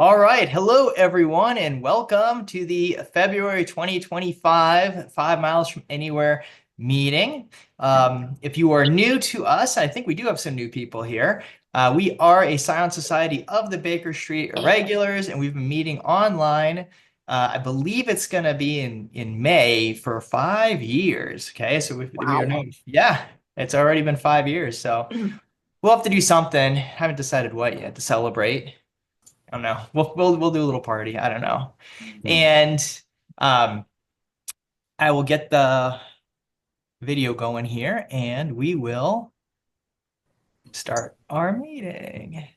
All right. Hello, everyone, and welcome to the February 2025 5 Miles from Anywhere meeting. If you are new to us, I think we do have some new people here. We are a Science Society of the Baker Street Irregulars, and we've been meeting online. I believe it's going to be in May for 5 years. Okay, so we are Wow. known. Yeah, it's already been 5 years. So we'll have to do something. Haven't decided what yet to celebrate. I don't know. We'll do a little party. I don't know. Mhm. And um, I will get the video going here, and we will start our meeting.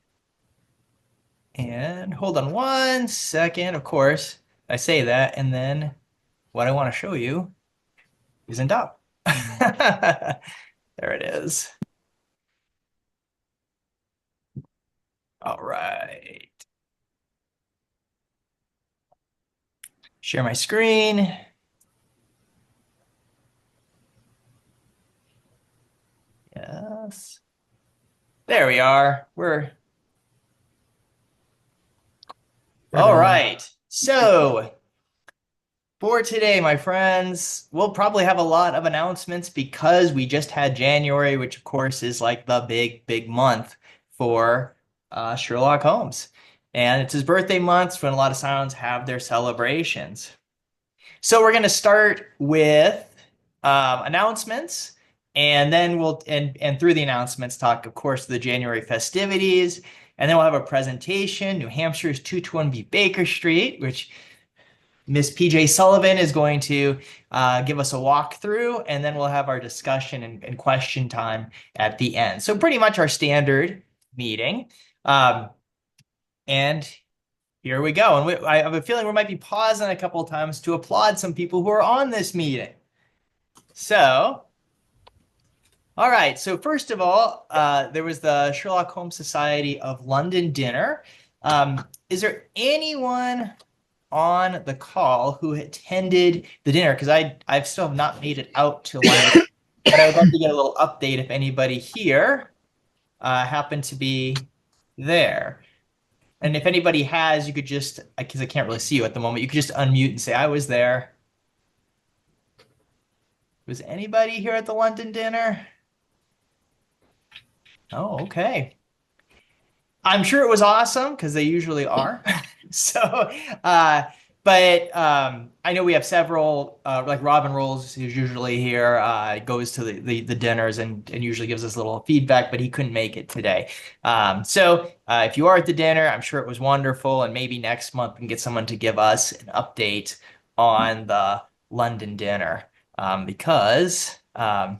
And hold on one second. Of course, I say that, and then what I want to show you isn't up. There it is. All right. Share my screen. Yes. There we are. We're all Ta-da. right. So for today, my friends, we'll probably have a lot of announcements because we just had January, which of course is like the big month for Sherlock Holmes. And it's his birthday month when a lot of Silents have their celebrations. So we're going to start with announcements, and then and through the announcements talk, of course, the January festivities, and then we'll have a presentation, New Hampshire's 221B Baker Street, which Miss PJ Sullivan is going to give us a walkthrough, and then we'll have our discussion and question time at the end. So pretty much our standard meeting. Um, and here we go. And I have a feeling we might be pausing a couple of times to applaud some people who are on this meeting. So, all right. So first of all, there was the Sherlock Holmes Society of London dinner. Is there anyone on the call who attended the dinner? Because I still have not made it out to London, but I would love to get a little update if anybody here happened to be there. And if anybody has, you could just, because I can't really see you at the moment, you could just unmute and say, I was there. Was anybody here at the London dinner? Oh, okay. I'm sure it was awesome because they usually are. So, uh, but I know we have several, like Robin Rolls, who's usually here, goes to the dinners and usually gives us a little feedback, but he couldn't make it today. So if you are at the dinner, I'm sure it was wonderful, and maybe next month we can get someone to give us an update on the London dinner, because I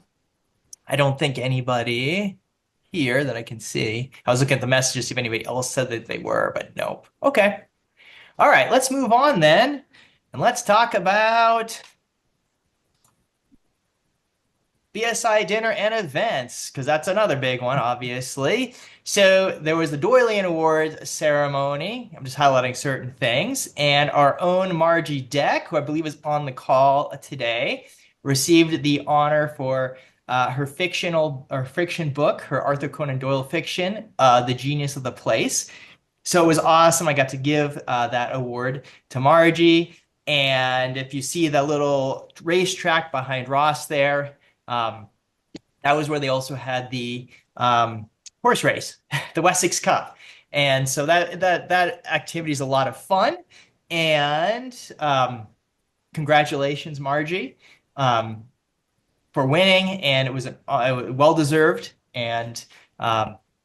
don't think anybody here that I can see. I was looking at the messages to see if anybody else said that they were, but nope. Okay. All right, let's move on then. And let's talk about BSI dinner and events, because that's another big one, obviously. So there was the Doylean Awards ceremony. I'm just highlighting certain things. And our own Margie Deck, who I believe is on the call today, received the honor for her fiction book, her Arthur Conan Doyle fiction, The Genius of the Place. So it was awesome. I got to give that award to Margie. And if you see the little racetrack behind Ross there, um, that was where they also had the horse race, the Wessex Cup. And so that activity is a lot of fun. And congratulations, Margie, um, for winning. And it was well deserved. And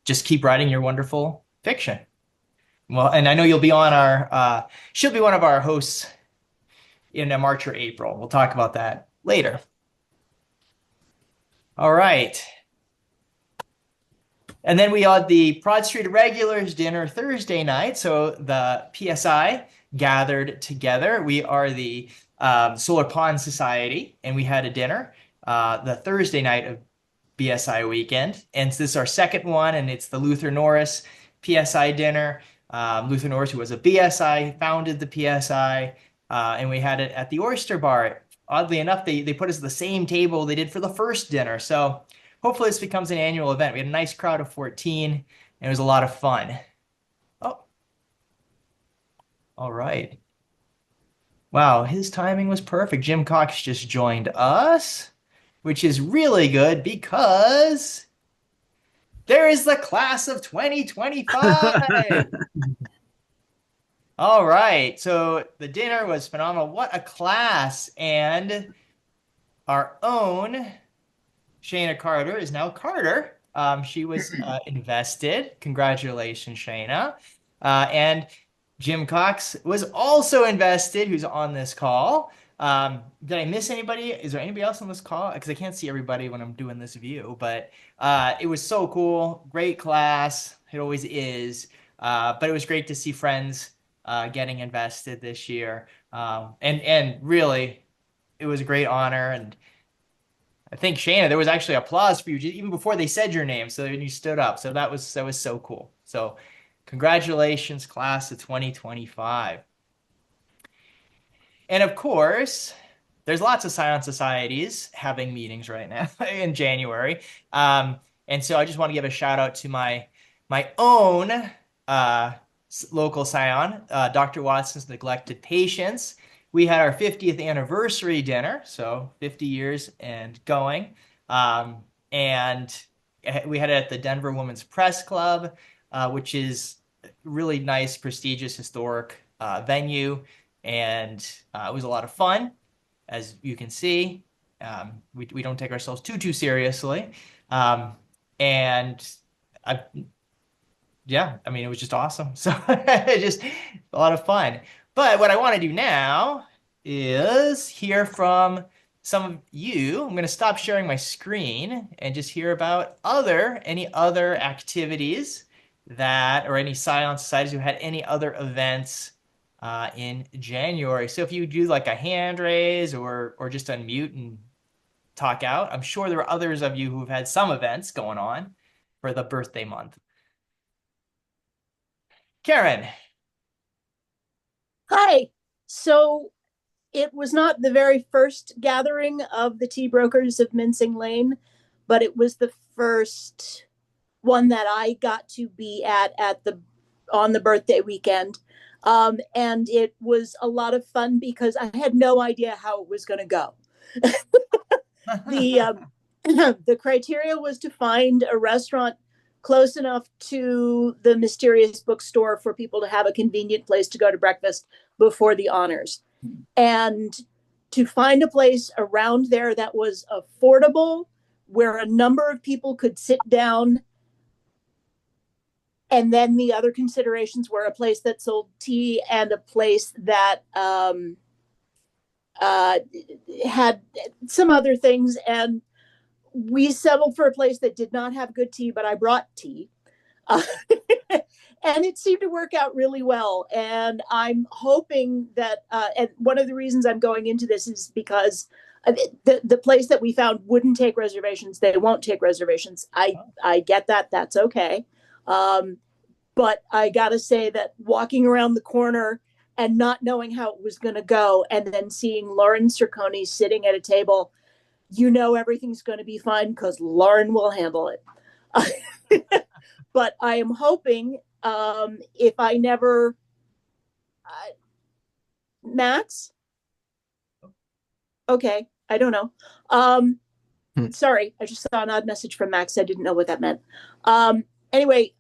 just keep writing your wonderful fiction. Well, and I know you'll be on she'll be one of our hosts in March or April. We'll talk about that later. All right. And then we had the Broad Street Regulars dinner Thursday night. So the PSI gathered together. We are the Solar Pond Society, and we had a dinner the Thursday night of BSI weekend. And this is our second one, and it's the Luther Norris PSI dinner. Luther Norris, who was a BSI, founded the PSI, and we had it at the Oyster Bar. Oddly enough, they put us at the same table they did for the first dinner. So hopefully this becomes an annual event. We had a nice crowd of 14, and it was a lot of fun. Oh, All right. Wow, his timing was perfect. Jim Cox just joined us, which is really good because there is the class of 2025. All right. So the dinner was phenomenal. What a class. And our own Shayna Carter is now Carter. She was invested. Congratulations, Shayna. And Jim Cox was also invested, who's on this call. Did I miss anybody? Is there anybody else on this call? Because I can't see everybody when I'm doing this view, but it was so cool. Great class. It always is. But it was great to see friends getting invested this year. And really, it was a great honor. And I think Shayna, there was actually applause for you even before they said your name. So you stood up. So that was so cool. So congratulations, class of 2025. And of course, there's lots of science societies having meetings right now in January. And so I just want to give a shout out to my own uh, local scion, Dr. Watson's Neglected Patients. We had our 50th anniversary dinner, so 50 years and going. And we had it at the Denver Women's Press Club, which is a really nice, prestigious, historic venue. And it was a lot of fun, as you can see. We don't take ourselves too seriously. Um, and I yeah, I mean, it was just awesome. So just a lot of fun. But what I want to do now is hear from some of you. I'm going to stop sharing my screen and just hear about any other activities or any science societies who had any other events in January. So if you do like a hand raise or just unmute and talk out, I'm sure there are others of you who've had some events going on for the birthday month. Karen. Hi. So it was not the very first gathering of the tea brokers of Mincing Lane, but it was the first one that I got to be at the on the birthday weekend. And it was a lot of fun because I had no idea how it was going to go. the the criteria was to find a restaurant close enough to the mysterious bookstore for people to have a convenient place to go to breakfast before the honors, and to find a place around there that was affordable, where a number of people could sit down. And then the other considerations were a place that sold tea and a place that had some other things. And we settled for a place that did not have good tea, but I brought tea. Uh, and it seemed to work out really well. And I'm hoping that, and one of the reasons I'm going into this is because the place that we found wouldn't take reservations. They won't take reservations. I get that. That's okay. But I got to say that walking around the corner and not knowing how it was going to go, and then seeing Lauren Circoni sitting at a table, everything's going to be fine because Lauren will handle it. But I am hoping, if I never, Max? Okay, I don't know. Sorry, I just saw an odd message from Max. I didn't know what that meant. Anyway,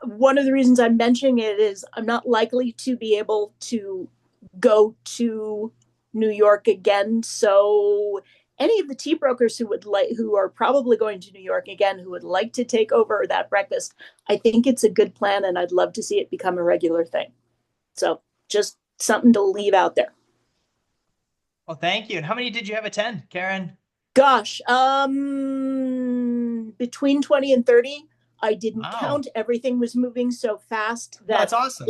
one of the reasons I'm mentioning it is I'm not likely to be able to go to New York again. So any of the tea brokers who are probably going to New York again, who would like to take over that breakfast, I think it's a good plan, and I'd love to see it become a regular thing. So just something to leave out there. Well, thank you. And how many did you have attend, Karen? Gosh, between 20 and 30. I didn't Wow. count. Everything was moving so fast No, that that's awesome.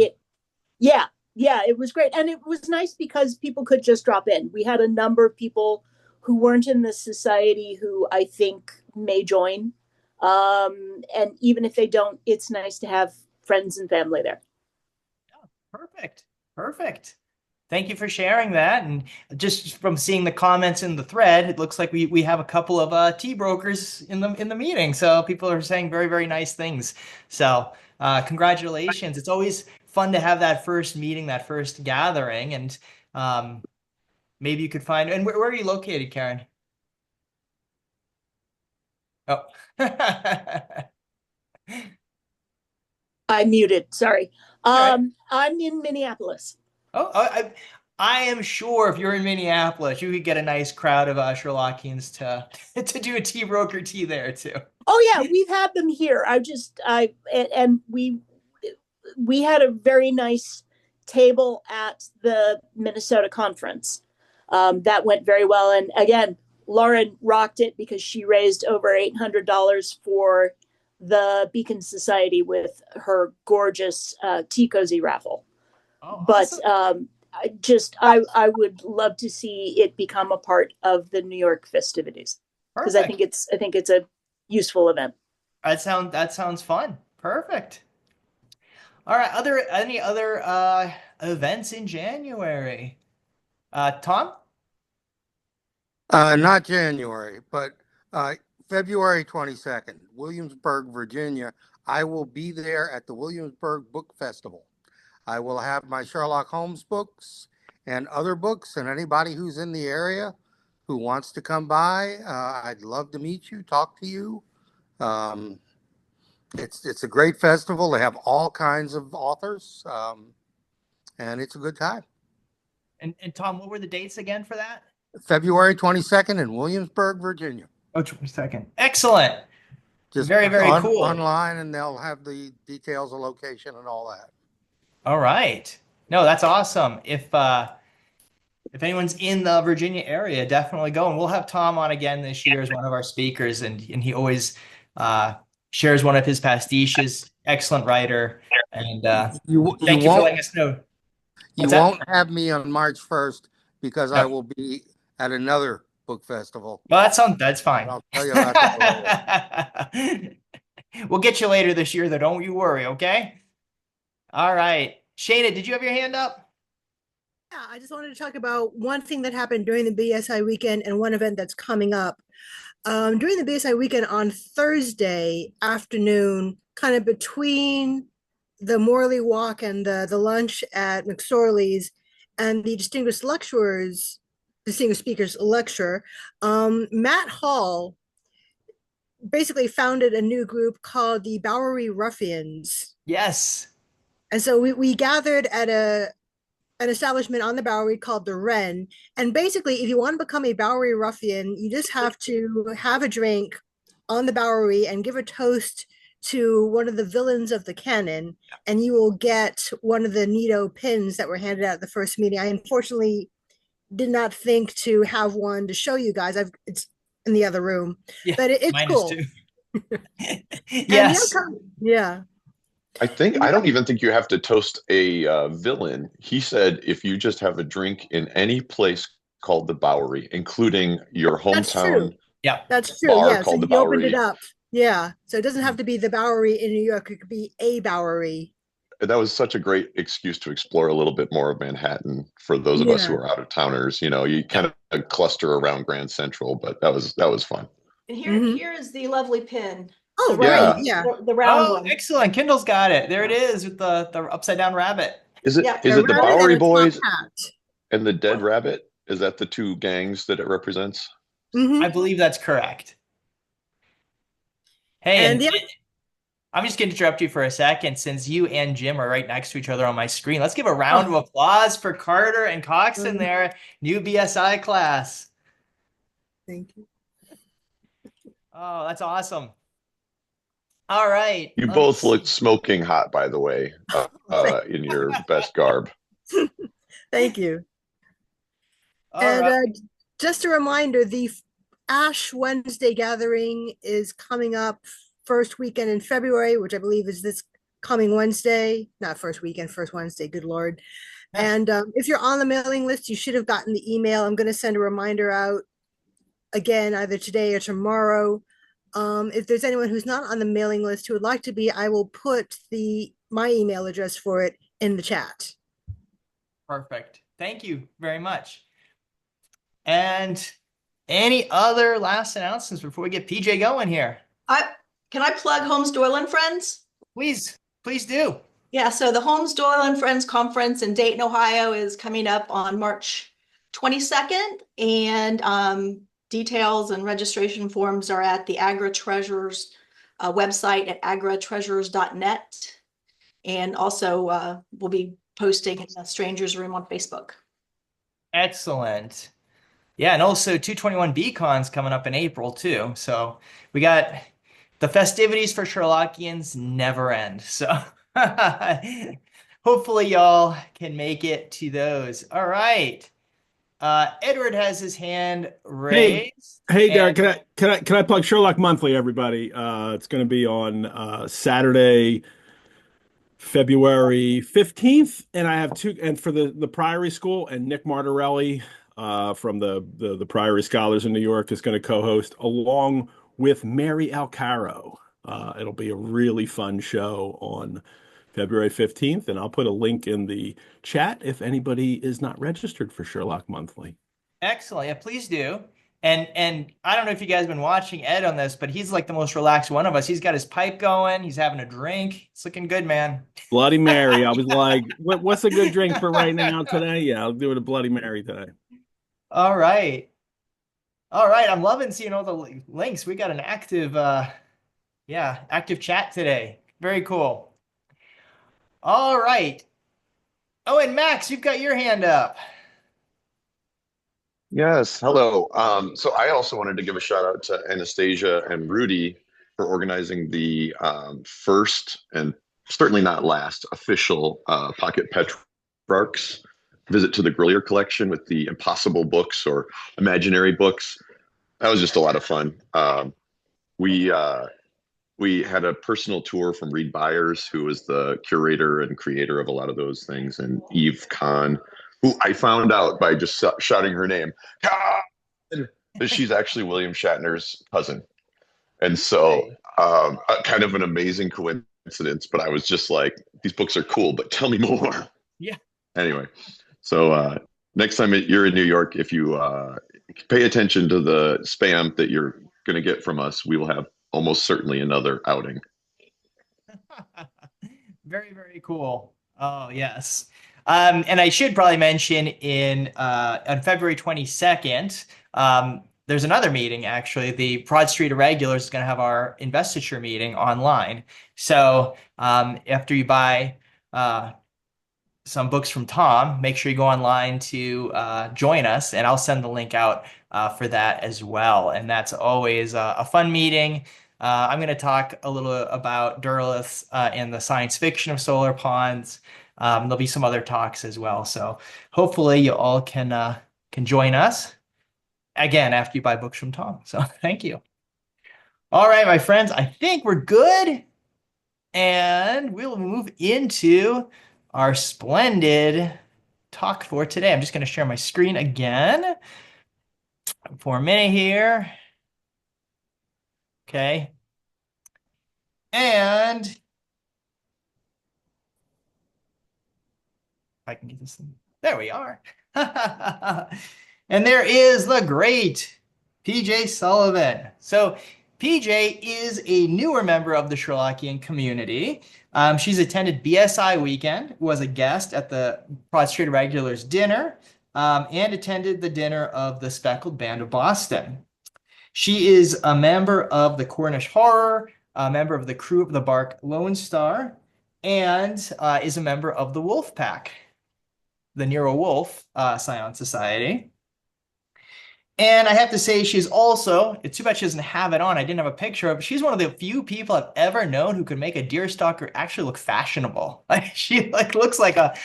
yeah, it was great. And it was nice because people could just drop in. We had a number of people who weren't in the society who I think may join. And even if they don't, it's nice to have friends and family there. Yeah, perfect. Perfect. Thank you for sharing that. And just from seeing the comments in the thread, it looks like we have a couple of tea brokers in the meeting. So people are saying very, very nice things. So congratulations. It's always fun to have that first meeting, that first gathering, and um, maybe you could find. And where are you located, Karen? Oh. I muted. Sorry. All right. I'm in Minneapolis. Oh, I am sure if you're in Minneapolis, you could get a nice crowd of Sherlockians to to do a tea broker tea there too. Oh yeah, we've had them here. And we had a very nice table at the Minnesota conference. That went very well. And again, Lauren rocked it because she raised over $800 for the Beacon Society with her gorgeous tea cozy raffle. Oh, But awesome. I would love to see it become a part of the New York festivities because Perfect. I think it's a useful event. That sounds fun. Perfect. All right. Any other events in January? Tom? Not January, but uh, February 22nd, Williamsburg, Virginia. I will be there at the Williamsburg Book Festival. I will have my Sherlock Holmes books and other books, and anybody who's in the area who wants to come by, I'd love to meet you, talk to you. Um, it's a great festival. They have all kinds of authors, and it's a good time. And Tom, what were the dates again for that? February 22nd in Williamsburg, Virginia. Oh, 22nd. Excellent. Just Very, very cool. online, and they'll have the details of location and all that. All right. No, that's awesome. If anyone's in the Virginia area, definitely go. And we'll have Tom on again this year as one of our speakers, and he always uh, shares one of his pastiches. Excellent writer, and You thank you for won't letting us know. you What's that? won't have me on March 1st because I No. will be at another book festival. Well, that's But fine. I'll tell you about that later. We'll get you later this year, though. Don't you worry, okay? All right. Shayna, did you have your hand up? Yeah, I just wanted to talk about one thing that happened during the BSI weekend and one event that's coming up. During the BSI weekend on Thursday afternoon, kind of between the Morley Walk and the lunch at McSorley's and the distinguished speakers lecture, Matt Hall basically founded a new group called the Bowery Ruffians. Yes. And so we gathered at an establishment on the Bowery called the Wren. And basically, if you want to become a Bowery ruffian, you just have to have a drink on the Bowery and give a toast to one of the villains of the canon, and you will get one of the Nito pins that were handed out at the first meeting. I unfortunately did not think to have one to show you guys. It's in the other room, Yeah. but it's Minus cool. two. And Yes. yeah. I don't even think you have to toast a villain. He said if you just have a drink in any place called the Bowery, including your That's true. hometown Yeah. That's true. bar Yeah. So called the he opened it Bowery. up. Yeah. So it doesn't have to be the Bowery in New York. It could be a Bowery. That was such a great excuse to explore a little bit more of Manhattan for those of us who Yeah. are out of towners. You know, you kind of cluster around Grand Central, but that was fun. And Mhm. here is the lovely pin. Oh, The Yeah. round, yeah. the round Oh, one. excellent. Kindle's got it. There it is with the upside down rabbit. Is it Yeah. is A it the rabbit and Bowery a top Boys hat. and the Dead Rabbit? Is that the two gangs that it represents? Mhm. I believe that's correct. Hey, And and yeah, I'm just going to interrupt you for a second since you and Jim are right next to each other on my screen. Let's give a round of applause for Carter and Cox in their new BSI class. thank you. Oh, that's awesome. All right. You let's both see. looked smoking hot, by the way, in your best garb. Thank you. All And right. just a reminder, the Ash Wednesday gathering is coming up first weekend in February, which I believe is this coming Wednesday. Not first weekend, first Wednesday. Good Lord. Yeah. And if you're on the mailing list, you should have gotten the email. I'm going to send a reminder out again, either today or tomorrow. If there's anyone who's not on the mailing list who would like to be, I will put my email address for it in the chat. Perfect. Thank you very much. And any other last announcements before we get PJ going here? Can I plug Holmes Doyle and Friends? Please do. Yeah, so the Holmes Doyle and Friends Conference in Dayton, Ohio is coming up on March 22nd, and details and registration forms are at the Agra Treasures website at agratreasures.net. And also, we'll be posting in the Strangers Room on Facebook. Excellent. Yeah, and also 221 BCon's coming up in April too. So we got the festivities for Sherlockians never end. So hopefully y'all can make it to those. All right. Edward has his hand Hey, raised. hey, Derek, And can I plug Sherlock Monthly, everybody? It's going to be on Saturday, February 15th, and I have two, and for the Priory School, and Nick Martorelli from the Priory Scholars in New York is going to co-host along with Mary Alcaro. It'll be a really fun show on February 15th, and I'll put a link in the chat if anybody is not registered for Sherlock Monthly. excellent. Yeah, please do. And I don't know if you guys have been watching Ed on this, but he's like the most relaxed one of us. He's got his pipe going. He's having a drink. It's looking good, man. Bloody Mary. I was like, what's a good drink for right now today? Yeah, I'll do it a Bloody Mary today. All right. All right. I'm loving seeing all the links. We got an active, active chat today. Very cool. All right. Oh, and Max, you've got your hand up. Yes, hello. So I also wanted to give a shout out to Anastasia and Rudy for organizing the first and certainly not last official Pocket Petrarchs visit to the Grolier collection with the Impossible books or imaginary books. That was just a lot of fun. We we had a personal tour from Reed Byers, who was the curator and creator of a lot of those things, and Eve Kahn, who I found out by just shouting her name, Kahn, that she's actually William Shatner's cousin. And so, kind of an amazing coincidence, but I was just like, these books are cool, but tell me more. Yeah. Anyway, so next time you're in New York, if you pay attention to the spam that you're going to get from us, we will have almost certainly another outing. Very, very cool. Oh, yes. And I should probably mention on February 22nd, there's another meeting, actually. The Broad Street Irregulars is going to have our investiture meeting online. So after you buy some books from Tom, make sure you go online to join us, and I'll send the link out for that as well. And that's always a fun meeting. I'm going to talk a little about Derleth and the science fiction of solar ponds. There'll be some other talks as well. So hopefully you all can join us again after you buy books from Tom. So thank you. All right, my friends, I think we're good. And we'll move into our splendid talk for today. I'm just going to share my screen again for a minute here. Okay. And if I can get this thing. There we are. And there is the great PJ Sullivan. So PJ is a newer member of the Sherlockian community. She's attended BSI weekend, was a guest at the Broad Street Regulars dinner, and attended the dinner of the Speckled Band of Boston. She is a member of the Cornish Horror, a member of the crew of the Bark Lone Star, and is a member of the Wolf Pack, the Nero Wolf Scion Society. And I have to say, she's also, it's too bad she doesn't have it on. I didn't have a picture of it. She's one of the few people I've ever known who could make a deerstalker actually look fashionable. Like she looks like a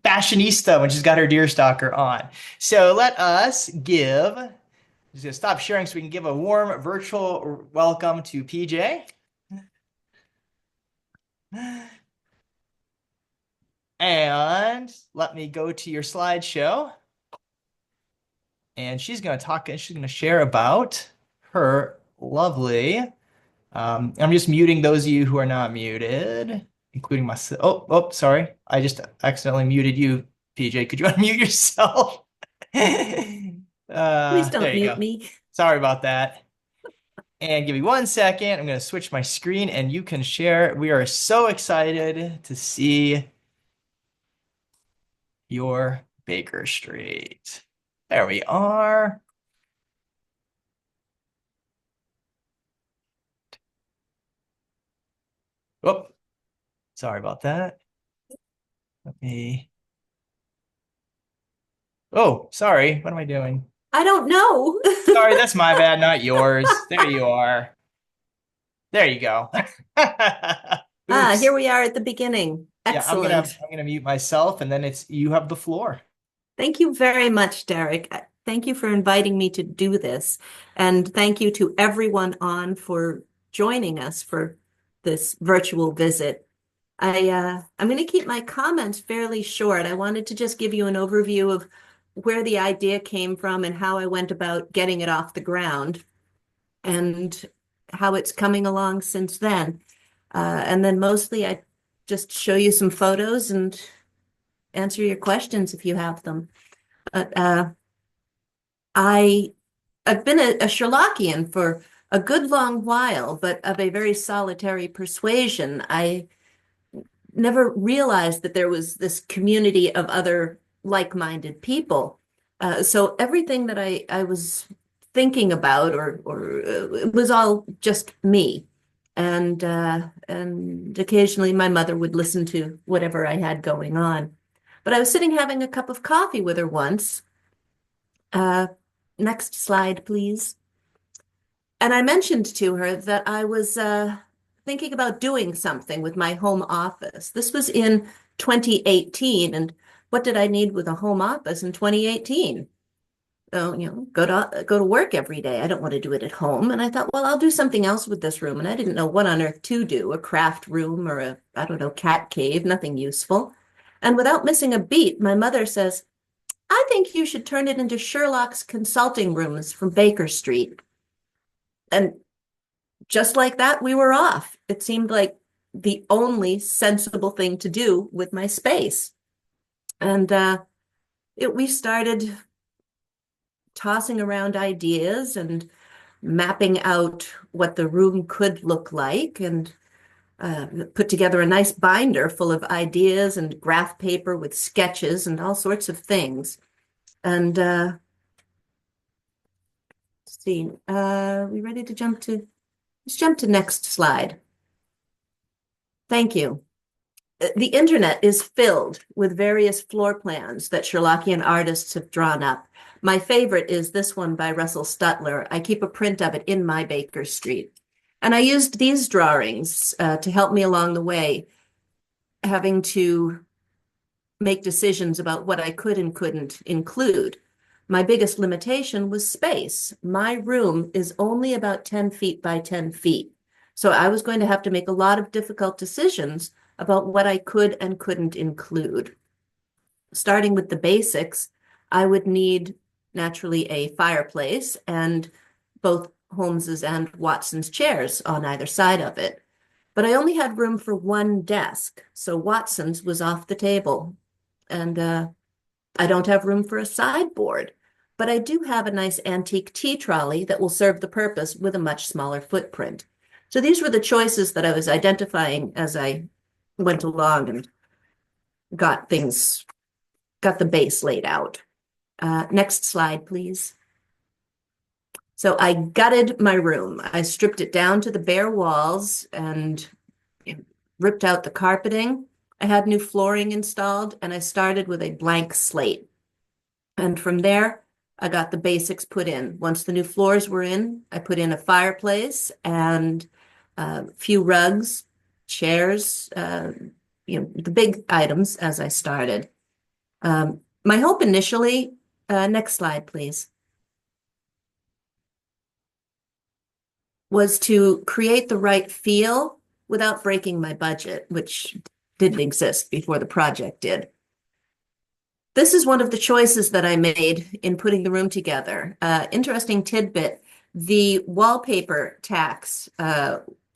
fashionista when she's got her deerstalker on. So let us give, I'm just gonna stop sharing so we can give a warm virtual welcome to PJ. And let me go to your slideshow. And she's going to talk, she's going to share about her lovely, I'm just muting those of you who are not muted, including myself. Oh, sorry. I just accidentally muted you, PJ. Could you unmute yourself? Please don't mute me. Sorry about that. And give me 1 second. I'm going to switch my screen and you can share. We are so excited to see your Baker Street. There we are. Whoop. Sorry about that. Let me. Oh, sorry. What am I doing? I don't know. Sorry, that's my bad, not yours. There you are. There you go. Here Oops. we are at the beginning. Yeah, I'm gonna Excellent. I'm gonna mute myself and then it's you have the floor. Thank you very much, Derek. Thank you for inviting me to do this. And thank you to everyone on for joining us for this virtual visit. I'm going to keep my comments fairly short. I wanted to just give you an overview of where the idea came from and how I went about getting it off the ground and how it's coming along since then. And then mostly I just show you some photos and answer your questions if you have them. But I've been a Sherlockian for a good long while, but of a very solitary persuasion. I never realized that there was this community of other like-minded people. So everything that I was thinking about, or it was all just me, and occasionally my mother would listen to whatever I had going on. But I was sitting having a cup of coffee with her once. Next slide, please. And I mentioned to her that I was thinking about doing something with my home office. This was in 2018, and what did I need with a home office in 2018? Oh, go to work every day. I don't want to do it at home. And I thought, well, I'll do something else with this room. And I didn't know what on earth to do, a craft room or I don't know, cat cave, nothing useful. And without missing a beat, my mother says, I think you should turn it into Sherlock's consulting rooms from Baker Street. And just like that, we were off. It seemed like the only sensible thing to do with my space. And we started tossing around ideas and mapping out what the room could look like, and put together a nice binder full of ideas and graph paper with sketches and all sorts of things. And let's see, we ready to jump to, let's jump to next slide. Thank you. The internet is filled with various floor plans that Sherlockian artists have drawn up. My favorite is this one by Russell Stutler. I keep a print of it in my Baker Street. And I used these drawings to help me along the way, having to make decisions about what I could and couldn't include. My biggest limitation was space. My room is only about 10 feet by 10 feet. So I was going to have to make a lot of difficult decisions about what I could and couldn't include. Starting with the basics, I would need naturally a fireplace and both Holmes's and Watson's chairs on either side of it. But I only had room for one desk, so Watson's was off the table. And I don't have room for a sideboard, but I do have a nice antique tea trolley that will serve the purpose with a much smaller footprint. So these were the choices that I was identifying as I went along and got the base laid out. Next slide, please. So I gutted my room. I stripped it down to the bare walls and ripped out the carpeting. I had new flooring installed, and I started with a blank slate. And from there, I got the basics put in. Once the new floors were in, I put in a fireplace and a few rugs, chairs, the big items as I started. My hope initially, next slide, please, was to create the right feel without breaking my budget, which didn't exist before the project did. This is one of the choices that I made in putting the room together. Interesting tidbit, the wallpaper tax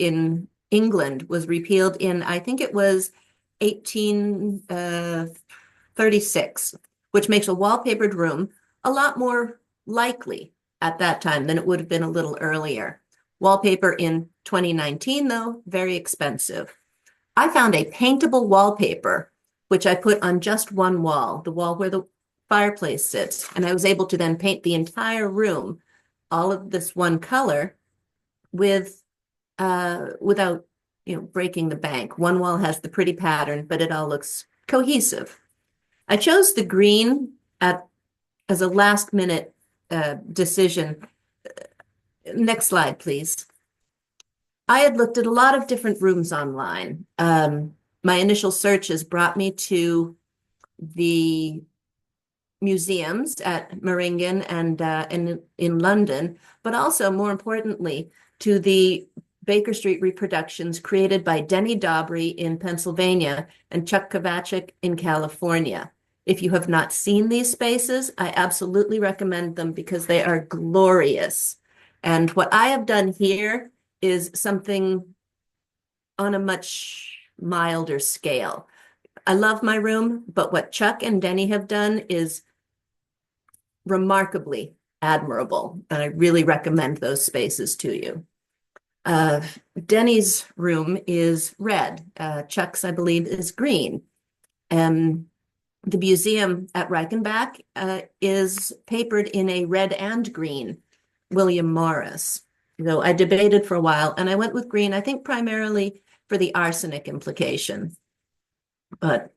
in England was repealed in, I think it was 1836, which makes a wallpapered room a lot more likely at that time than it would have been a little earlier. Wallpaper in 2019, though, very expensive. I found a paintable wallpaper, which I put on just one wall, the wall where the fireplace sits. And I was able to then paint the entire room, all of this one color, without breaking the bank. One wall has the pretty pattern, but it all looks cohesive. I chose the green as a last minute decision. Next slide, please. I had looked at a lot of different rooms online. My initial searches brought me to the museums at Meiringen and in London, but also, more importantly, to the Baker Street reproductions created by Denny Dobry in Pennsylvania and Chuck Kovacik in California. If you have not seen these spaces, I absolutely recommend them because they are glorious. And what I have done here is something on a much milder scale. I love my room, but what Chuck and Denny have done is remarkably admirable, and I really recommend those spaces to you. Denny's room is red. Chuck's, I believe, is green. The museum at Reichenbach is papered in a red and green William Morris. Though I debated for a while, and I went with green, I think primarily for the arsenic implication. But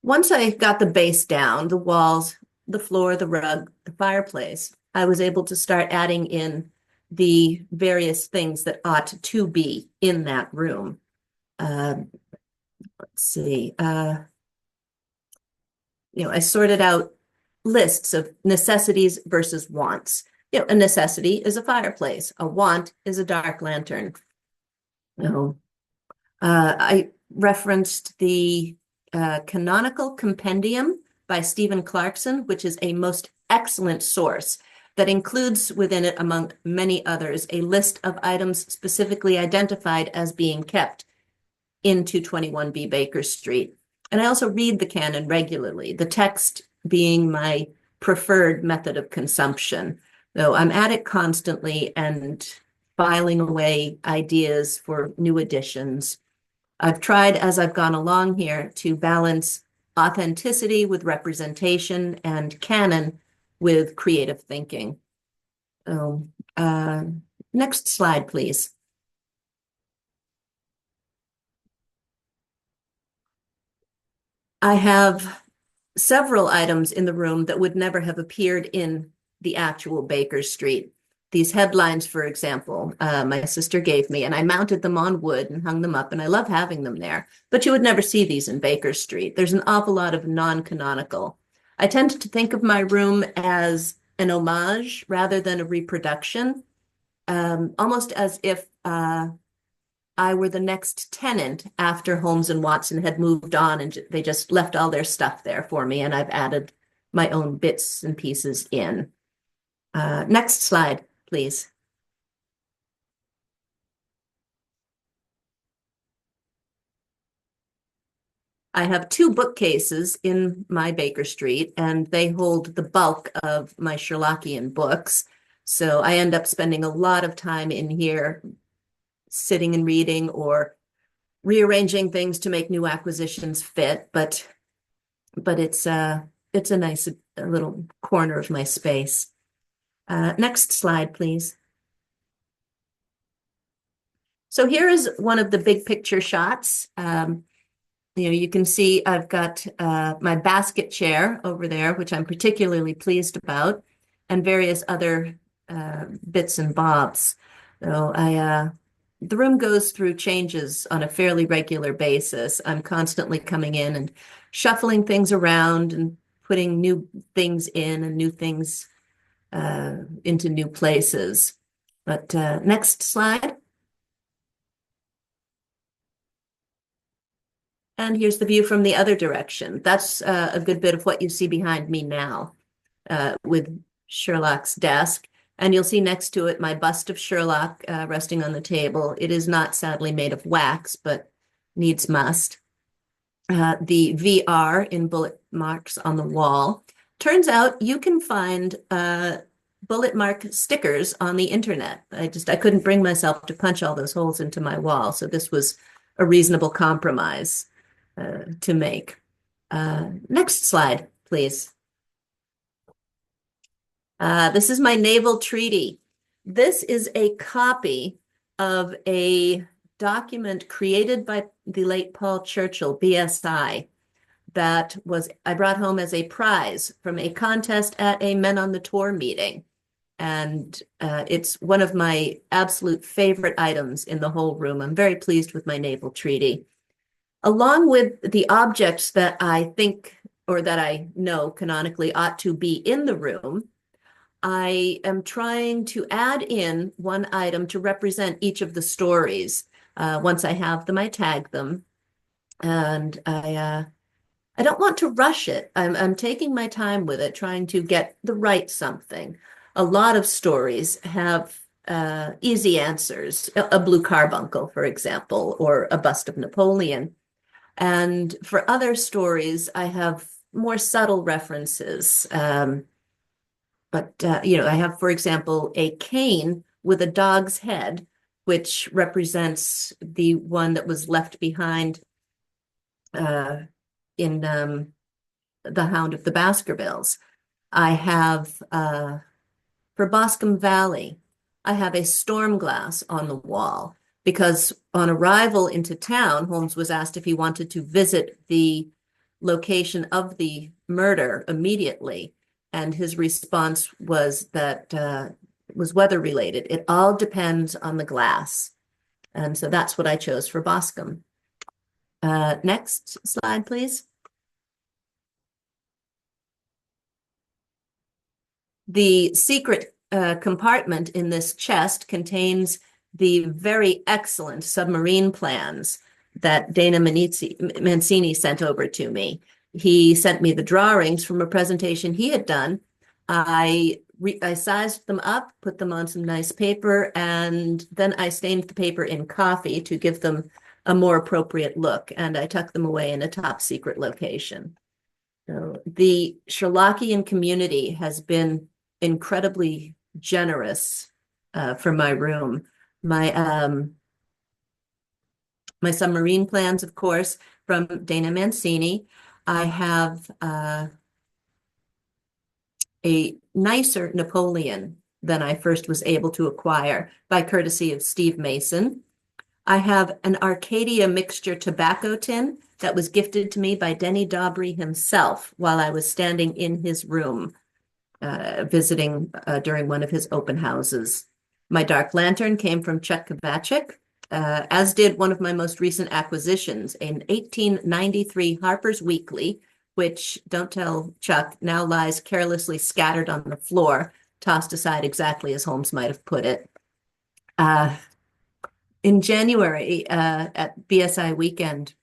once I got the base down, the walls, the floor, the rug, the fireplace, I was able to start adding in the various things that ought to be in that room. Let's see. I sorted out lists of necessities versus wants. A necessity is a fireplace. A want is a dark lantern. I referenced the Canonical Compendium by Stephen Clarkson, which is a most excellent source that includes within it, among many others, a list of items specifically identified as being kept in 221B Baker Street. And I also read the canon regularly, the text being my preferred method of consumption. Though I'm at it constantly and filing away ideas for new additions. I've tried, as I've gone along here, to balance authenticity with representation and canon with creative thinking. Next slide, please. I have several items in the room that would never have appeared in the actual Baker Street. These headlines, for example, my sister gave me, and I mounted them on wood and hung them up, and I love having them there. But you would never see these in Baker Street. There's an awful lot of non-canonical. I tend to think of my room as an homage rather than a reproduction, almost as if I were the next tenant after Holmes and Watson had moved on and they just left all their stuff there for me, and I've added my own bits and pieces in. Next slide, please. I have two bookcases in my Baker Street, and they hold the bulk of my Sherlockian books. So I end up spending a lot of time in here sitting and reading or rearranging things to make new acquisitions fit, but it's a nice little corner of my space. Next slide, please. So here is one of the big picture shots. You can see I've got my basket chair over there, which I'm particularly pleased about, and various other bits and bobs. So the room goes through changes on a fairly regular basis. I'm constantly coming in and shuffling things around and putting new things in and new things into new places. But next slide. And here's the view from the other direction. That's a good bit of what you see behind me now with Sherlock's desk. And you'll see next to it my bust of Sherlock resting on the table. It is not sadly made of wax, but needs must. The VR in bullet marks on the wall. Turns out you can find bullet mark stickers on the internet. I couldn't bring myself to punch all those holes into my wall. So this was a reasonable compromise to make. Next slide, please. This is my naval treaty. This is a copy of a document created by the late Paul Churchill, BSI, that I brought home as a prize from a contest at a Men on the Tour meeting. And it's one of my absolute favorite items in the whole room. I'm very pleased with my naval treaty. Along with the objects that I think, or that I know canonically ought to be in the room, I am trying to add in one item to represent each of the stories. Once I have them, I tag them. And I don't want to rush it. I'm taking my time with it, trying to get the right something. A lot of stories have easy answers, a blue carbuncle, for example, or a bust of Napoleon. And for other stories, I have more subtle references. But I have, for example, a cane with a dog's head, which represents the one that was left behind in The Hound of the Baskervilles. I have, for Boscombe Valley, I have a storm glass on the wall because on arrival into town, Holmes was asked if he wanted to visit the location of the murder immediately. And his response was that it was weather related. It all depends on the glass. And so that's what I chose for Boscombe. Next slide, please. The secret compartment in this chest contains the very excellent submarine plans that Dana Mancini sent over to me. He sent me the drawings from a presentation he had done. I sized them up, put them on some nice paper, and then I stained the paper in coffee to give them a more appropriate look, and I tucked them away in a top secret location. So the Sherlockian community has been incredibly generous for my room. My submarine plans, of course, from Dana Mancini. I have a nicer Napoleon than I first was able to acquire by courtesy of Steve Mason. I have an Arcadia mixture tobacco tin that was gifted to me by Denny Dobry himself while I was standing in his room visiting during one of his open houses. My dark lantern came from Chuck Kovacik, as did one of my most recent acquisitions, an 1893 Harper's Weekly, which, don't tell Chuck, now lies carelessly scattered on the floor, tossed aside exactly as Holmes might have put it. In January, at BSI weekend,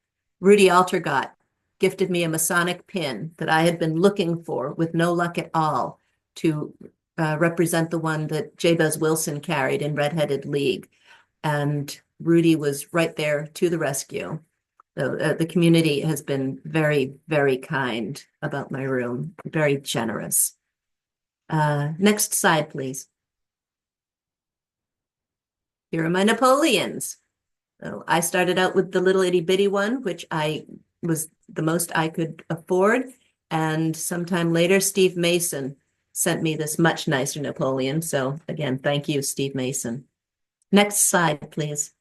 Rudy Altergott gifted me a Masonic pin that I had been looking for with no luck at all to represent the one that Jabez Wilson carried in Red-Headed League. And Rudy was right there to the rescue. So, the community has been very, very kind about my room, very generous. Next slide, please. Here are my Napoleons. So I started out with the little itty bitty one, which was the most I could afford. And sometime later, Steve Mason sent me this much nicer Napoleon. So again, thank you, Steve Mason. Next slide, please.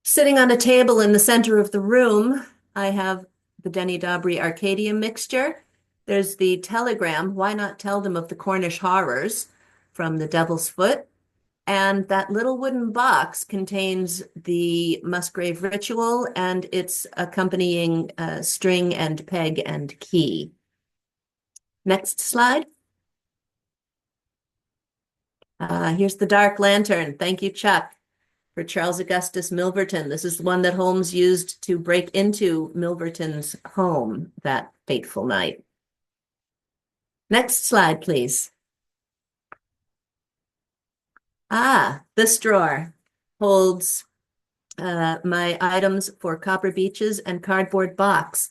Sitting on a table in the center of the room, I have the Denny Dobry Arcadia mixture. There's the telegram, Why Not Tell Them of the Cornish Horrors, from The Devil's Foot. And that little wooden box contains the Musgrave Ritual and its accompanying string and peg and key. Next slide. Here's the Dark Lantern. Thank you, Chuck, for Charles Augustus Milverton. This is the one that Holmes used to break into Milverton's home that fateful night. Next slide, please. This drawer holds my items for Copper Beeches and Cardboard Box.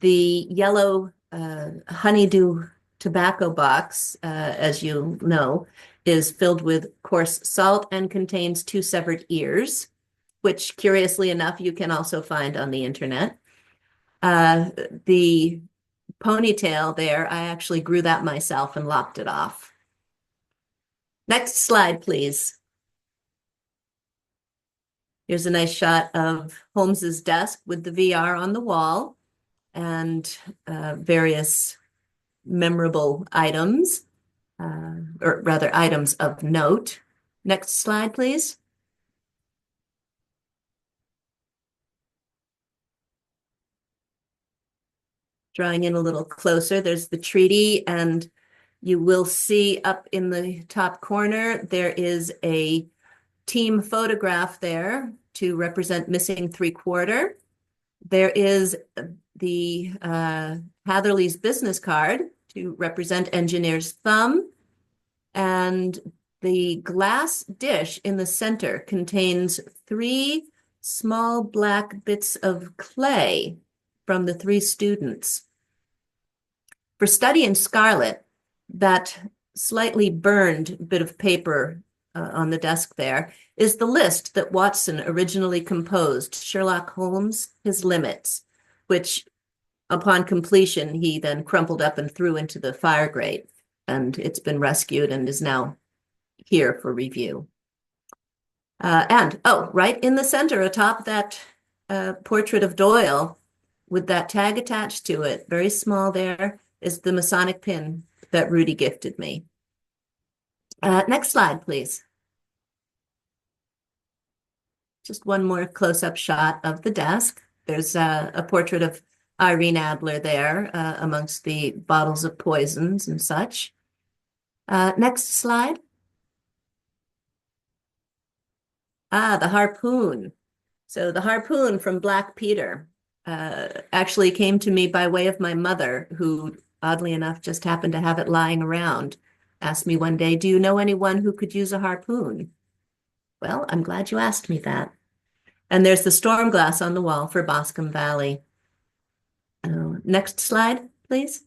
The yellow honeydew tobacco box, as you know, is filled with coarse salt and contains 2 severed ears, which curiously enough, you can also find on the internet. The ponytail there, I actually grew that myself and lopped it off. Next slide, please. Here's a nice shot of Holmes's desk with the VR on the wall and various memorable items, or rather items of note. Next slide, please. Drawing in a little closer, there's the treaty, and you will see up in the top corner, there is a team photograph there to represent missing 3/4. There is the Hatherley's business card to represent engineer's thumb. And the glass dish in the center contains 3 small black bits of clay from the 3 students. For study in scarlet, that slightly burned bit of paper on the desk there is the list that Watson originally composed, Sherlock Holmes, His Limits, which upon completion, he then crumpled up and threw into the fire grate, and it's been rescued and is now here for review. Right in the center atop that portrait of Doyle with that tag attached to it, very small there, is the Masonic pin that Rudy gifted me. Next slide, please. Just one more close-up shot of the desk. There's a portrait of Irene Adler there amongst the bottles of poisons and such. Next slide. The harpoon. So the harpoon from Black Peter actually came to me by way of my mother, who oddly enough just happened to have it lying around. Asked me one day, do you know anyone who could use a harpoon? Well, I'm glad you asked me that. And there's the storm glass on the wall for Boscombe Valley. Next slide, please.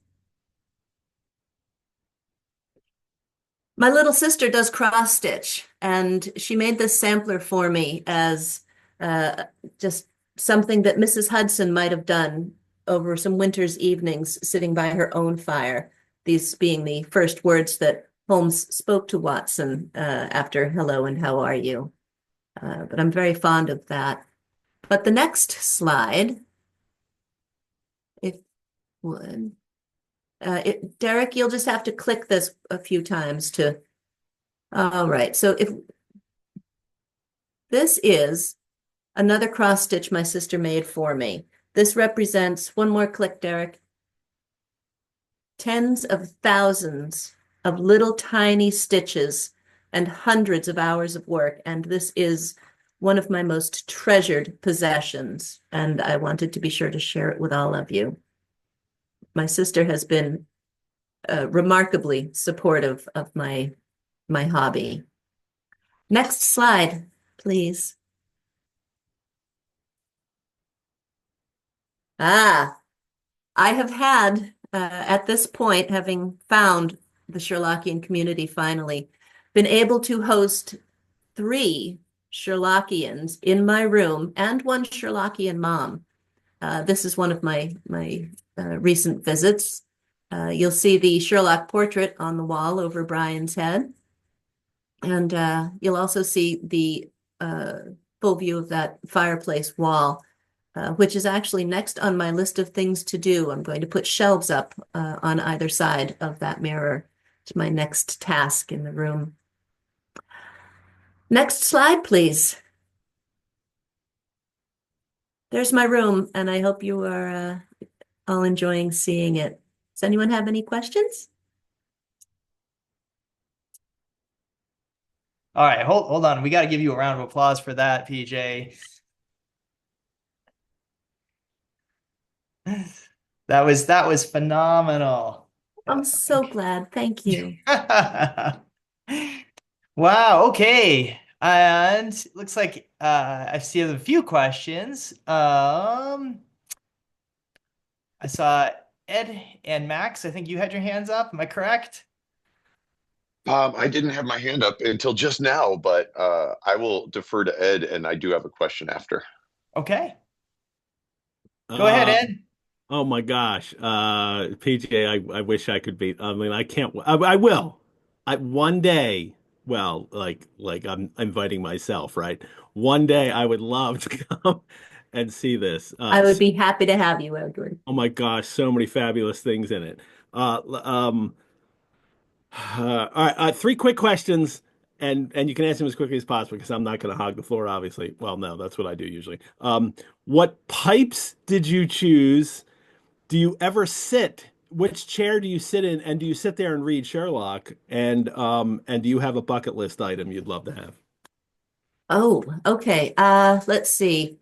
My little sister does cross stitch, and she made this sampler for me as just something that Mrs. Hudson might have done over some winter's evenings sitting by her own fire, these being the first words that Holmes spoke to Watson after hello and how are you. But I'm very fond of that. But the next slide, if would. Derek, you'll just have to click this a few times to. All right. So if this is another cross stitch my sister made for me. This represents, one more click, Derek, tens of thousands of little tiny stitches and hundreds of hours of work. And this is one of my most treasured possessions. And I wanted to be sure to share it with all of you. My sister has been remarkably supportive of my hobby. Next slide, please. I have had, at this point, having found the Sherlockian community finally, been able to host 3 Sherlockians in my room and one Sherlockian mom. This is one of my recent visits. You'll see the Sherlock portrait on the wall over Brian's head. And you'll also see the full view of that fireplace wall, which is actually next on my list of things to do. I'm going to put shelves up on either side of that mirror. It's my next task in the room. Next slide, please. There's my room, and I hope you are all enjoying seeing it. Does anyone have any questions? All right, hold on. We got to give you a round of applause for that, PJ. That was phenomenal. I'm so glad. Thank you. Wow, okay. And looks like I see a few questions. I saw Ed and Max, I think you had your hands up. Am I correct? I didn't have my hand up until just now, but I will defer to Ed, and I do have a question after. Okay. Go ahead, Uh, Ed. oh my gosh. PJ, I wish I could be. I mean, I can't. I will. One day, well, like I'm inviting myself, right? One day I would love to come and see this. I would be happy to have you, Edward. Oh my gosh, so many fabulous things in it. All right, three quick questions, and you can answer them as quickly as possible because I'm not going to hog the floor, obviously. Well, no, that's what I do usually. What pipes did you choose? Do you ever sit? Which chair do you sit in? And do you sit there and read Sherlock? And do you have a bucket list item you'd love to have? Oh, okay. Let's see.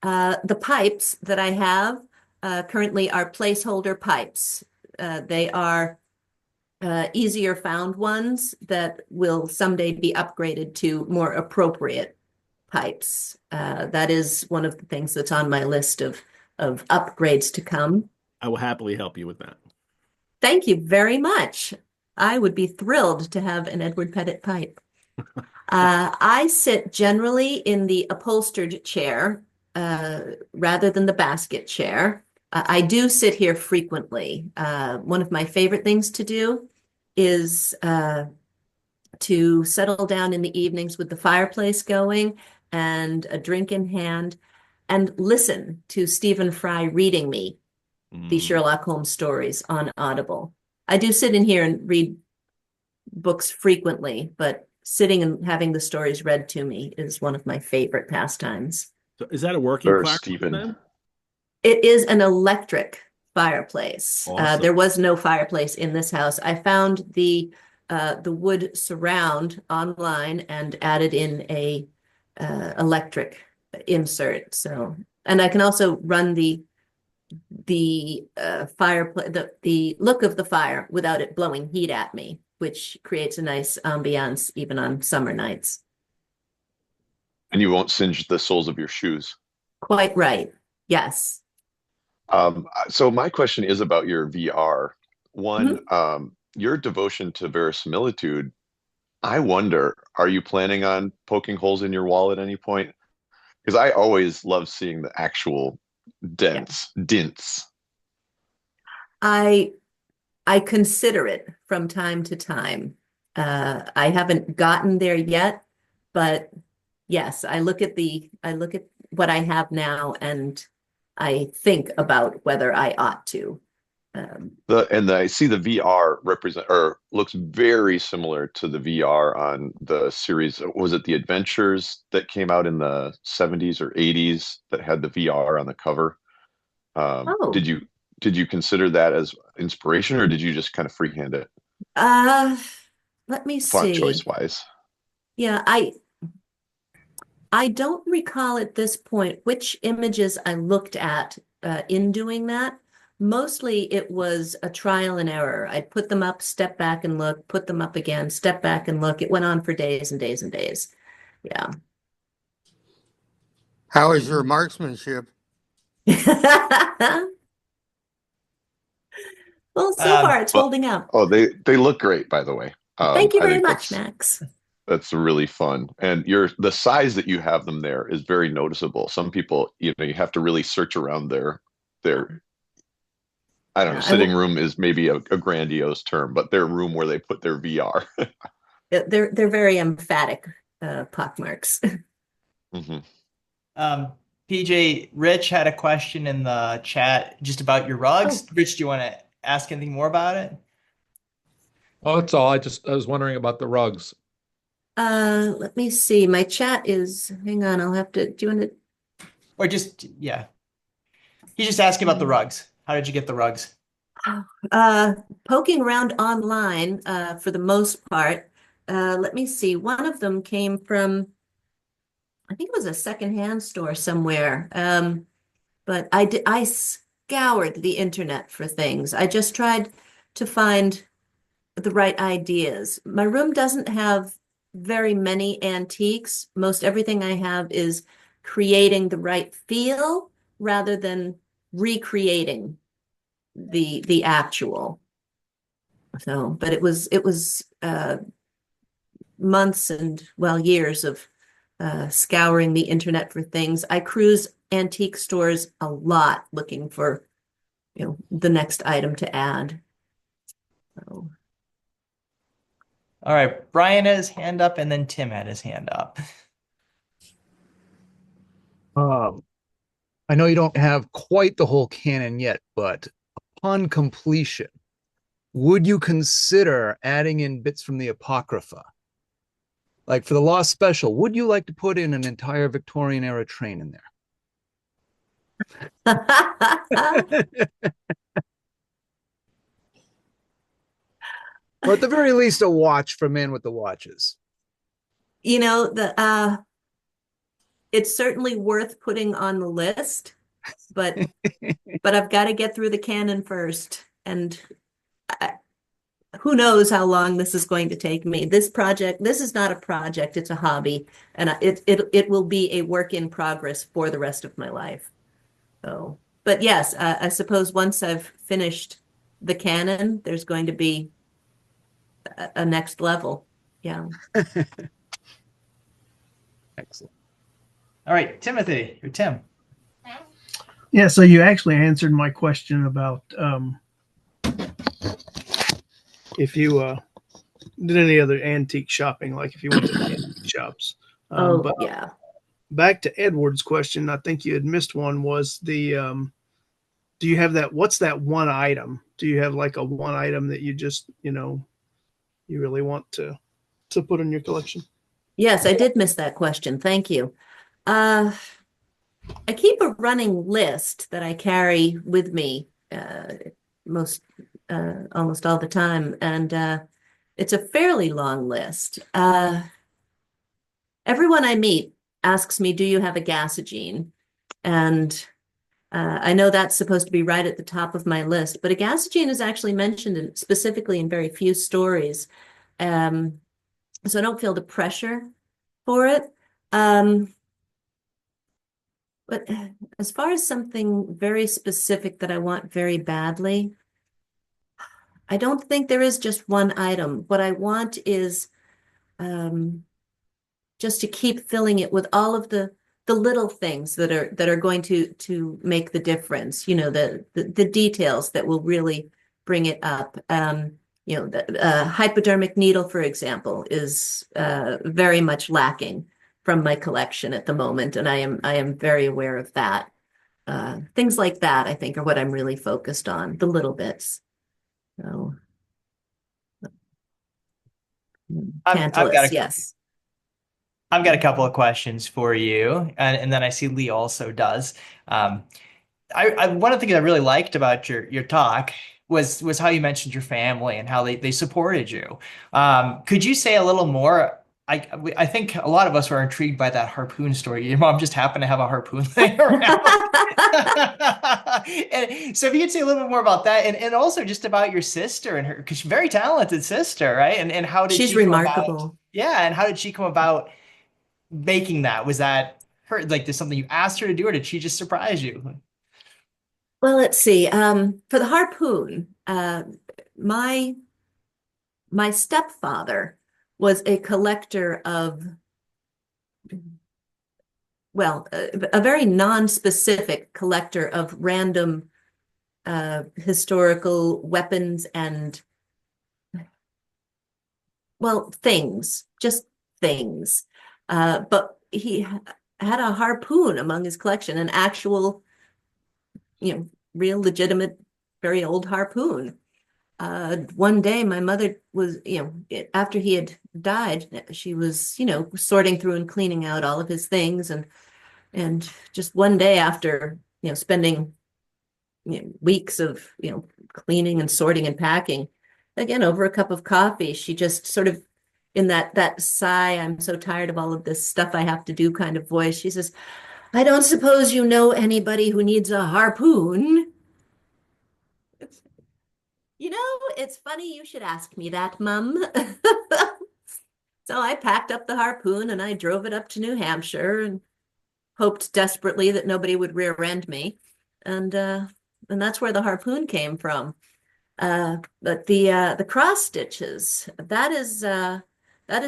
The pipes that I have currently are placeholder pipes. They are easier found ones that will someday be upgraded to more appropriate pipes. That is one of the things that's on my list of upgrades to come. I will happily help you with that. Thank you very much. I would be thrilled to have an Edward Pettit pipe. I sit generally in the upholstered chair rather than the basket chair. I do sit here frequently. One of my favorite things to do is to settle down in the evenings with the fireplace going and a drink in hand and listen to Stephen Fry reading me the Sherlock Holmes stories on Audible. I do sit in here and read books frequently, but sitting and having the stories read to me is one of my favorite pastimes. So is that a working Sir fireplace Stephen. then? It is an electric fireplace. Awesome. There was no fireplace in this house. I found the wood surround online and added in a electric insert. So, and I can also run the fireplace, the look of the fire without it blowing heat at me, which creates a nice ambiance even on summer nights. And you won't singe the soles of your shoes. Quite right. Yes. So my question is about your VR. One, your devotion to verisimilitude, I wonder, are you planning on poking holes in your wall at any point? Because I always love seeing the actual dents. I consider it from time to time. I haven't gotten there yet, but yes, I look at what I have now and I think about whether I ought to. I see the VR represent or looks very similar to the VR on the series. Was it the Adventures that came out in the 70s or 80s that had the VR on the cover? Oh, Did you consider that as inspiration, or did you just kind of freehand it, let me font see. choice wise? Yeah, I don't recall at this point which images I looked at in doing that. Mostly it was a trial and error. I'd put them up, step back and look, put them up again, step back and look. It went on for days and days and days. Yeah. How is your marksmanship? Well, so far it's Well, holding up. oh, they look great, by the way. Thank you I very think much, Max. that's really fun, and the size that you have them there is very noticeable. Some people, you have to really search around their I don't know, Yeah, sitting room is maybe a grandiose term, but their room where they put their VR. they're very emphatic pockmarks. PJ, Rich had a question in the chat just about your rugs. Rich, do you want to ask anything more about it? Oh, that's all. I was wondering about the rugs. Let me see. My chat is, hang on, I'll have to, do you want to? Or just, yeah. He's just asking about the rugs. How did you get the rugs? Poking around online for the most part. Let me see. One of them came from, I think it was a secondhand store somewhere. But I scoured the internet for things. I just tried to find the right ideas. My room doesn't have very many antiques. Most everything I have is creating the right feel rather than recreating the actual. So, but it was months and years of scouring the internet for things. I cruise antique stores a lot looking for, the next item to add. So. All right, Brian had his hand up, and then Tim had his hand up. I know you don't have quite the whole canon yet, but upon completion, would you consider adding in bits from the Apocrypha? Like for the Lost Special, would you like to put in an entire Victorian era train in there? Or at the very least, a watch for Man with the Watches. It's certainly worth putting on the list, but I've got to get through the canon first, and who knows how long this is going to take me. This is not a project, it's a hobby, and it will be a work in progress for the rest of my life. So, but yes, I suppose once I've finished the canon, there's going to be a next level. Yeah. Excellent. All right, Timothy, or Tim. Yeah, so you actually answered my question about if you did any other antique shopping, like if you went to the antique shops. But yeah. Back to Edward's question, I think you had missed one, was the do you have that, what's that one item? Do you have like a one item that you just, you really want to put in your collection? Yes, I did miss that question. Thank you. I keep a running list that I carry with me almost all the time, and it's a fairly long list. Everyone I meet asks me, "Do you have a gasogene?" And I know that's supposed to be right at the top of my list, but a gasogene is actually mentioned specifically in very few stories, so I don't feel the pressure for it. But as far as something very specific that I want very badly, I don't think there is just one item. What I want is just to keep filling it with all of the little things that are going to make the difference. The details that will really bring it up. The hypodermic needle, for example, is very much lacking from my collection at the moment, and I am very aware of that. Things like that, I think, are what I'm really focused on, the little bits. So, Tantalus, yes. I've got a couple of questions for you, and then I see Lee also does. One of the things I really liked about your talk was how you mentioned your family and how they supported you. Could you say a little more? I think a lot of us were intrigued by that harpoon story. Your mom just happened to have a harpoon laying around. And so if you could say a little bit more about that, and also just about your sister and her, because she's a very talented sister, right? And how did she's she come remarkable. about? Yeah, and how did she come about making that? Was that her, like, this something you asked her to do, or did she just surprise you? Well, let's see. For the harpoon, my stepfather was a collector of, a very non-specific collector of random historical weapons and, things, just things. But he had a harpoon among his collection, an actual, real legitimate, very old harpoon. One day my mother was, after he had died, she was, sorting through and cleaning out all of his things. And just one day after, spending, weeks of, cleaning and sorting and packing, again, over a cup of coffee, she just sort of, in that sigh, "I'm so tired of all of this stuff I have to do" kind of voice, she says, "I don't suppose you know anybody who needs a harpoon?" It's funny you should ask me that, Mum. So I packed up the harpoon and I drove it up to New Hampshire and hoped desperately that nobody would rear end me. And and that's where the harpoon came from. But the cross stitches, that is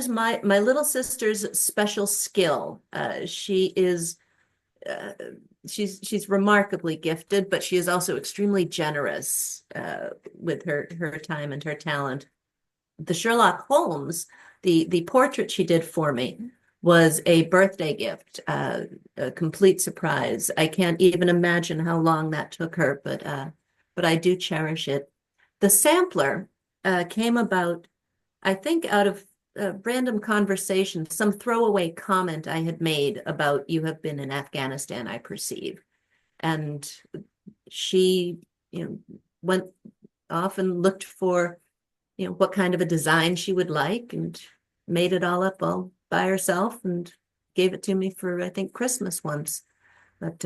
my little sister's special skill. Uh, she's remarkably gifted, but she is also extremely generous with her time and her talent. The Sherlock Holmes, the portrait she did for me was a birthday gift, a complete surprise. I can't even imagine how long that took her, but I do cherish it. The sampler came about, I think, out of random conversation, some throwaway comment I had made about you have been in Afghanistan, I perceive. And she, went off and looked for, what kind of a design she would like and made it all up all by herself and gave it to me for, I think, Christmas once. But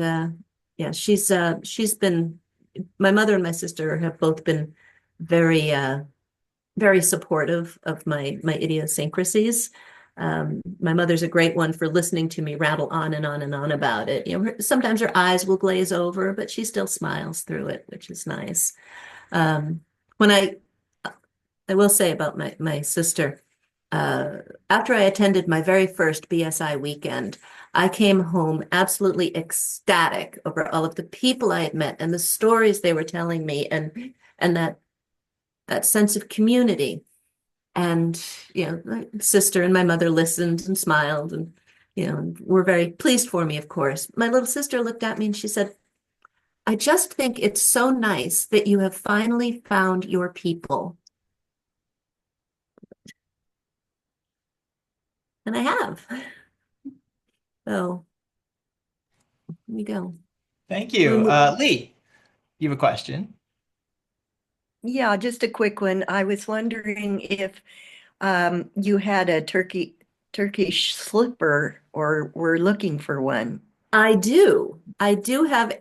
yeah, she's been, my mother and my sister have both been very very supportive of my idiosyncrasies. My mother's a great one for listening to me rattle on and on and on about it. Sometimes her eyes will glaze over, but she still smiles through it, which is nice. When I will say about my sister, after I attended my very first BSI weekend, I came home absolutely ecstatic over all of the people I had met and the stories they were telling me, and that sense of community. And, my sister and my mother listened and smiled and, were very pleased for me, of course. My little sister looked at me and she said, I just think it's so nice that you have finally found your people. And I have. So, here we go. Thank you. Lee, you have a question? Yeah, just a quick one. I was wondering if you had a Turkish slipper or were looking for one. I do. I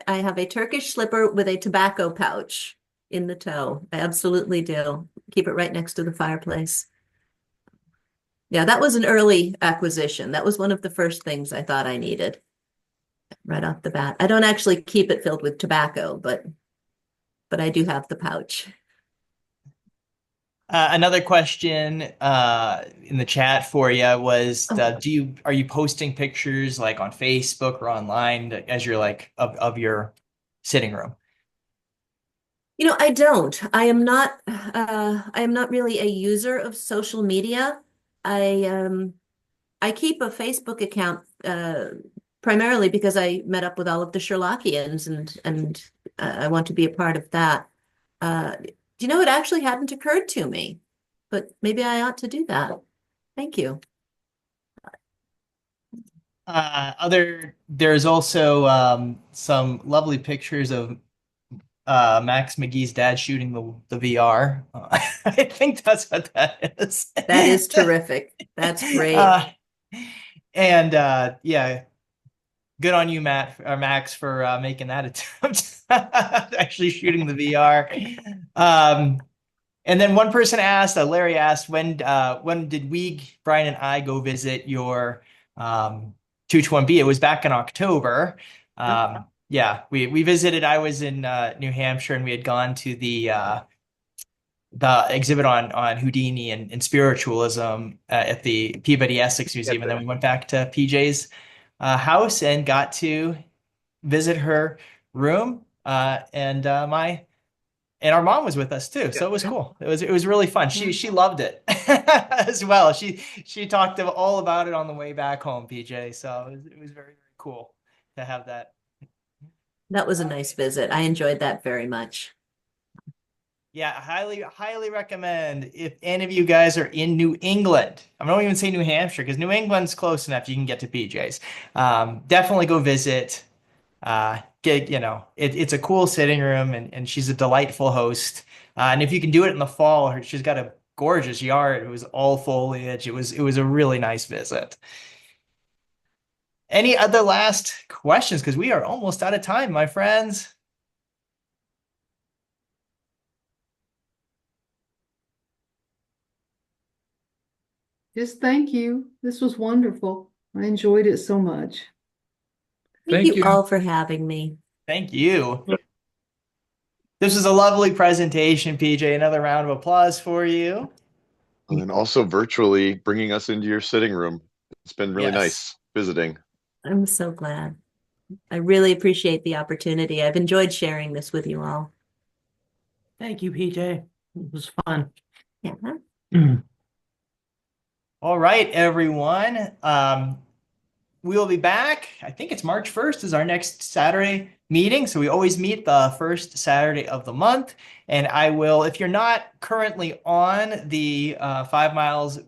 have a Turkish slipper with a tobacco pouch in the toe. I absolutely do. Keep it right next to the fireplace. Yeah, that was an early acquisition. That was one of the first things I thought I needed right off the bat. I don't actually keep it filled with tobacco, but I do have the pouch. Another question in the chat for you was, are you posting pictures like on Facebook or online as you're like of your sitting room? I don't. I am not really a user of social media. I keep a Facebook account primarily because I met up with all of the Sherlockians and I want to be a part of that. It actually hadn't occurred to me, but maybe I ought to do that. Thank you. There's also some lovely pictures of Max McGee's dad shooting the VR. I think that's what that is. That is terrific. That's great. Yeah, good on you, Max, for making that attempt, actually shooting the VR. And then one person asked, Larry asked, when did Brian and I go visit your 221B? It was back in October. Yeah, we visited. I was in New Hampshire, and we had gone to the exhibit on Houdini and spiritualism at the Peabody Essex Museum, and then we went back to PJ's house and got to visit her room. And our mom was with us too, so it was cool. It was really fun. She loved it as well. She talked all about it on the way back home, PJ. So it was very, very cool to have that. That was a nice visit. I enjoyed that very much. Yeah, highly recommend if any of you guys are in New England. I don't even say New Hampshire because New England's close enough. You can get to PJ's. Definitely go visit. It's a cool sitting room, and she's a delightful host. And if you can do it in the fall, she's got a gorgeous yard. It was all foliage. It was a really nice visit. Any other last questions? Because we are almost out of time, my friends. Just thank you. This was wonderful. I enjoyed it so much. Thank you all for having me. Thank you. This was a lovely presentation, PJ. Another round of applause for you. And then also virtually bringing us into your sitting room. It's been really Yes. nice visiting. I'm so glad. I really appreciate the opportunity. I've enjoyed sharing this with you all. Thank you, PJ. It was fun. Yeah. All right, everyone. We will be back. I think it's March 1st is our next Saturday meeting. So we always meet the first Saturday of the month. And I will, if you're not currently on the 5 Miles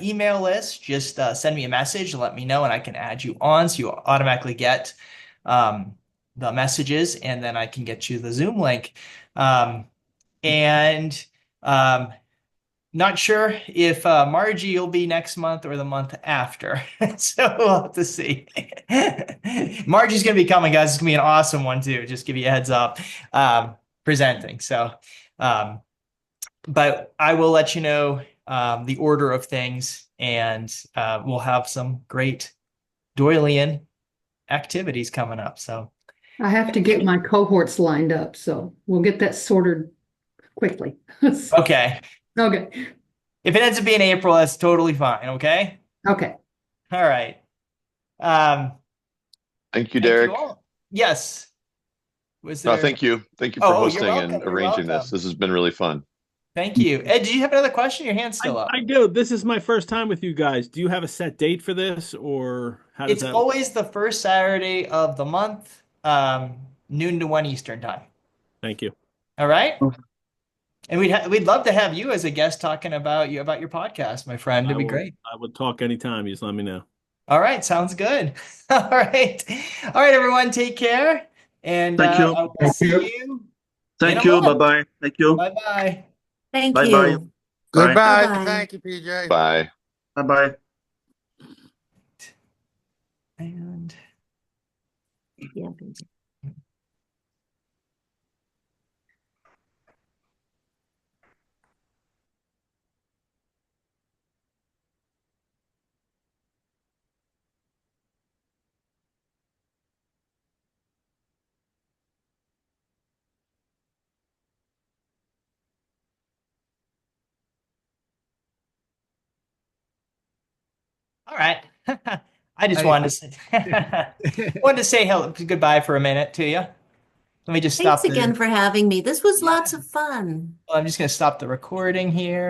email list, just send me a message and let me know, and I can add you on so you automatically get the messages, and then I can get you the Zoom link. And not sure if Margie will be next month or the month after. So we'll have to see. Margie's going to be coming, guys. It's going to be an awesome one, too. Just give you a heads up presenting. So, but I will let you know the order of things, and we'll have some great Doylean activities coming up. So I have to get my cohorts lined up, so we'll get that sorted quickly. okay. Okay. If it ends up being April, that's totally fine. Okay. Okay. All right. Thank you, Derek. all. Yes. Was No, there? thank you. Thank you Oh, for you're hosting welcome. and You're arranging this. welcome. This has been really fun. Thank you. Ed, do you have another question? Your hand's still up. I do. This is my first time with you guys. Do you have a set date for this, or how does It's that? always the first Saturday of the month, noon to 1 Eastern time. Thank you. All right. And we'd love to have you as a guest talking about your podcast, my friend. It'd be great. I would talk anytime. You just let me know. All right, sounds good. All right. All right, everyone, take care. And Thank you. I will see you. Thank you. month. Bye-bye. Thank you. Bye-bye. Thank Bye-bye. you. Bye. Goodbye. Bye-bye. Thank you, PJ. Bye. Bye-bye. And Yeah. all right. I just wanted to say hello, goodbye for a minute to you. Let me just stop Thanks again for having me. This was lots of fun. I'm just going to stop the recording here.